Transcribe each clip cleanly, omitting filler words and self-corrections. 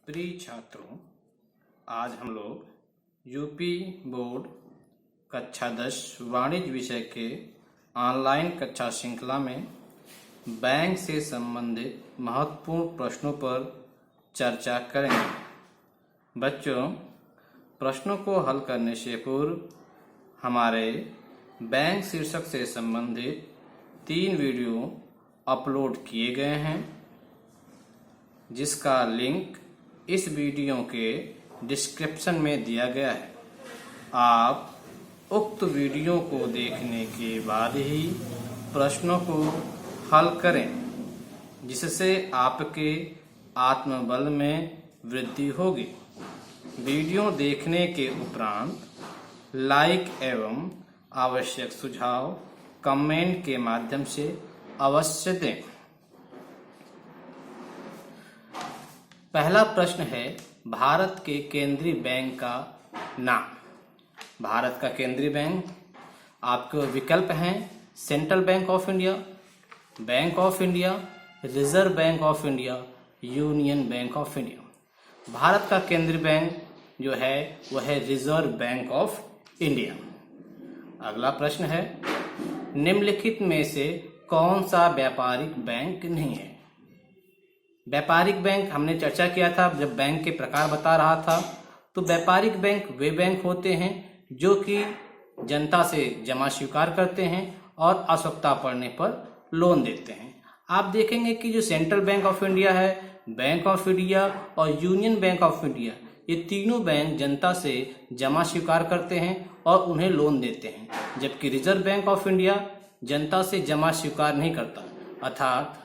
प्रिय छात्रों, आज हम लोग यूपी बोर्ड कक्षा 10 वाणिज्य विषय के ऑनलाइन कक्षा श्रृंखला में बैंक से संबंधित महत्वपूर्ण प्रश्नों पर चर्चा करेंगे। बच्चों, प्रश्नों को हल करने से पूर्व हमारे बैंक शीर्षक से संबंधित 3 वीडियो अपलोड किए गए हैं, जिसका लिंक इस वीडियो के डिस्क्रिप्शन में दिया गया है। आप उक्त वीडियो को देखने के बाद ही प्रश्नों को हल करें, जिससे आपके आत्मबल में वृद्धि होगी। वीडियो देखने के उपरांत लाइक एवं आवश्यक सुझाव कमेंट के माध्यम से अवश्य दें। पहला प्रश्न है, भारत के केंद्रीय बैंक का नाम। भारत का केंद्रीय बैंक, आपके विकल्प हैं central bank of India, bank of India, reserve bank of India, union bank of India. Bharat का केंद्रीय बैंक जो है वह है रिजर्व बैंक ऑफ इंडिया। अगला प्रश्न है, निम्नलिखित में से कौन सा व्यापारिक बैंक नहीं है? व्यापारिक बैंक हमने चर्चा किया था जब बैंक के प्रकार बता रहा था। तो व्यापारिक बैंक वे बैंक होते हैं जो कि जनता से जमा स्वीकार करते हैं और आवश्यकता पड़ने पर लोन देते हैं। आप देखेंगे कि जो सेंट्रल बैंक ऑफ इंडिया है, बैंक ऑफ इंडिया और यूनियन बैंक ऑफ इंडिया, ये तीनों बैंक जनता से जमा स्वीकार करते हैं और उन्हें लोन देते हैं, जबकि रिजर्व बैंक ऑफ इंडिया जनता से जमा स्वीकार नहीं करता। अर्थात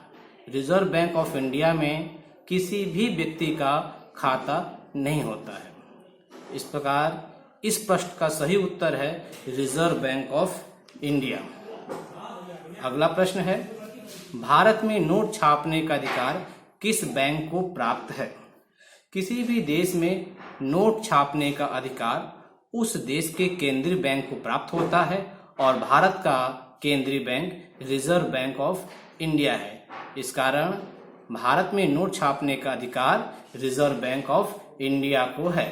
रिजर्व बैंक ऑफ इंडिया में किसी भी व्यक्ति का खाता नहीं होता है। इस प्रकार इस प्रश्न का सही उत्तर है रिजर्व बैंक ऑफ इंडिया। अगला प्रश्न है, भारत में नोट छापने का अधिकार किस बैंक को प्राप्त है? किसी भी देश में नोट छापने का अधिकार उस देश के केंद्रीय बैंक को प्राप्त होता है और भारत का केंद्रीय bank reserve bank of India है। इस कारण भारत में नोट छापने का अधिकार रिजर्व बैंक ऑफ इंडिया को है।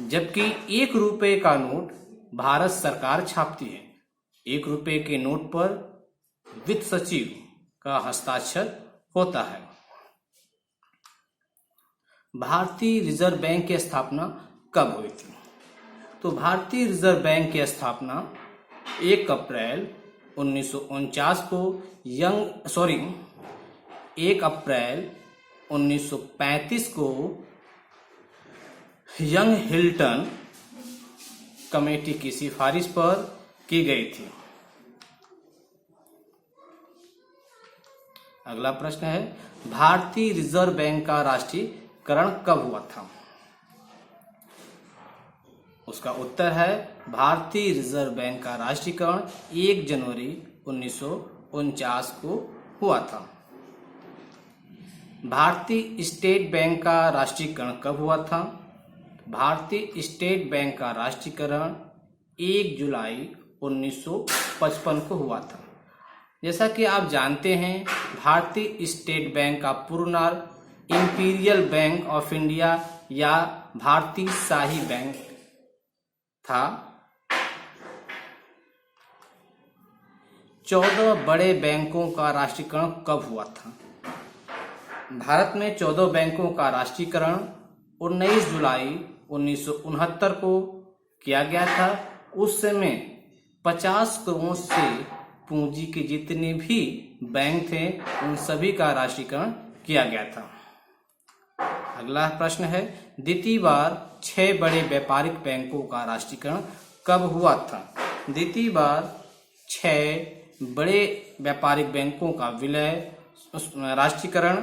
जबकि 1 रुपए का नोट भारत सरकार छापती है। 1 रुपए के नोट पर वित्त सचिव का हस्ताक्षर होता है। भारतीय रिजर्व बैंक की स्थापना कब हुई थी? तो भारतीय रिजर्व बैंक की स्थापना 1 अप्रैल 1949 को 1 अप्रैल 1935 को यंग हिल्टन कमेटी की सिफारिश पर की गई थी। अगला प्रश्न है, भारतीय रिजर्व बैंक का राष्ट्रीयकरण कब हुआ था? उसका उत्तर है भारतीय रिजर्व बैंक का राष्ट्रीयकरण 1 जनवरी 1949 को हुआ था। भारतीय स्टेट बैंक का राष्ट्रीयकरण कब हुआ था? भारतीय स्टेट बैंक का राष्ट्रीयकरण 1 जुलाई 1955 को हुआ था। जैसा कि आप जानते हैं, भारतीय स्टेट बैंक का पूर्ण नाम इंपीरियल बैंक ऑफ इंडिया या भारतीय शाही बैंक था। 14 बड़े बैंकों का राष्ट्रीयकरण कब हुआ था? भारत में 14 बैंकों का राष्ट्रीयकरण 19 जुलाई 1969 को किया गया था। उस समय 50 करोड़ से पूंजी के जितने भी बैंक थे उन सभी का राष्ट्रीयकरण किया गया था। अगला प्रश्न है, द्वितीय बार 6 बड़े व्यापारिक बैंकों का राष्ट्रीयकरण कब हुआ था? द्वितीय बार 6 बड़े व्यापारिक बैंकों का विलय राष्ट्रीयकरण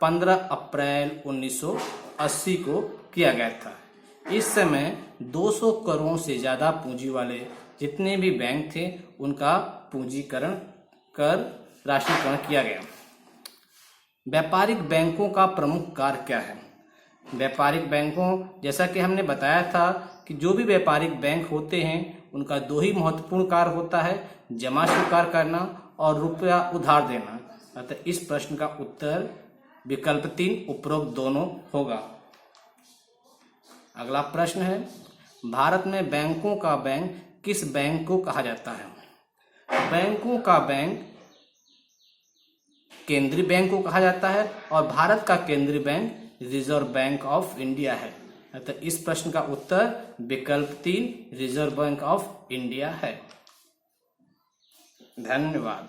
15 अप्रैल 1980 को किया गया था। इस समय 200 करोड़ से ज्यादा पूंजी वाले जितने भी बैंक थे उनका पूंजीकरण कर राष्ट्रीयकरण किया गया। व्यापारिक बैंकों का प्रमुख कार्य क्या है? व्यापारिक बैंकों, जैसा कि हमने बताया था कि जो भी व्यापारिक बैंक होते हैं उनका 2 ही महत्वपूर्ण कार्य होता है, जमा स्वीकार करना और रुपया उधार देना। अतः इस प्रश्न का उत्तर विकल्प 3 उपरोक्त दोनों होगा। अगला प्रश्न है, भारत में बैंकों का बैंक किस बैंक को कहा जाता है? बैंकों का बैंक केंद्रीय बैंक को कहा जाता है और भारत का केंद्रीय bank reserve bank of India है। तो इस प्रश्न का उत्तर विकल्प 3 रिजर्व बैंक ऑफ इंडिया है। धन्यवाद।